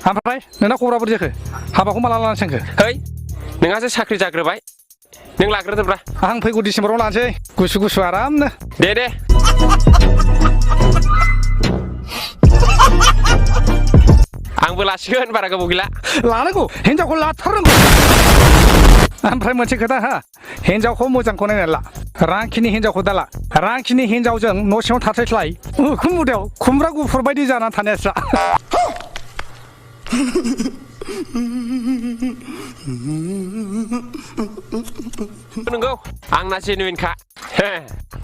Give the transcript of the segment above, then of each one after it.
ओमफ्राय नोंना खबरा बोरै जाखो हाबाखौ माला लानो सानखो है नोंहासो साख्रि जाग्रोबाय नों लाग्रोदोब्रा आं फैगौ डिसेम्बराव लानोसै गुसु गुसु आरामनो दे आंबो लासिगोन बारा गोबाव गैला लानांगौ हिनजावखौ लाथारनांगौ ओमफ्राय मोनसे खोथा हा हिनजावखौ मोजांखौ नायनानै ला रांखिनि हिनजावखौ दाला रांखिनि हिनजावजों न' सिङाव थास्लायस्लाय उखुम मुदायाव खुमब्रा गुफुर बायदि जानानै थानायास्रा नंगौ आंना जेनुइनखा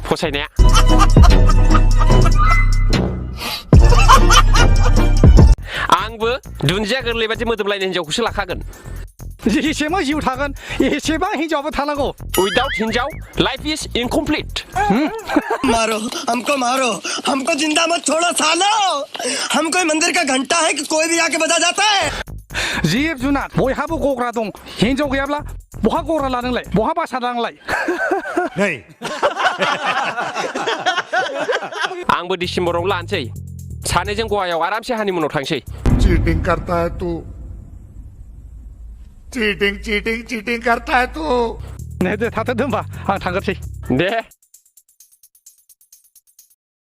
फसायनाया आंबो दुन्दिया गोरलै बादि मोदोमलायनाय हिनजावखौसो लाखागोन जेसेबां जिउ थागोन एसेबां हिनजावबो थानांगौ विदाउट हिनजाव लाइफ इज इनकमप्लिट मारो हमको जिंदा मत छोड़ो सालो हम कोई मंदिर का घंटा है कि कोई भी आके बजा जाता है जिब जुनार बयहाबो गग्रा दं हिनजाव गैयाब्ला बहा गग्रा लानोलाय बहा बासा लानोलाय आंबो डिसेम्बराव लानोसै सानैजों गवायाव आरामसे हानिमुनाव थांसै चीटिंग करता है तू चीटिंग करता है तू दे थाथों होनबा आं थांगोरसै दे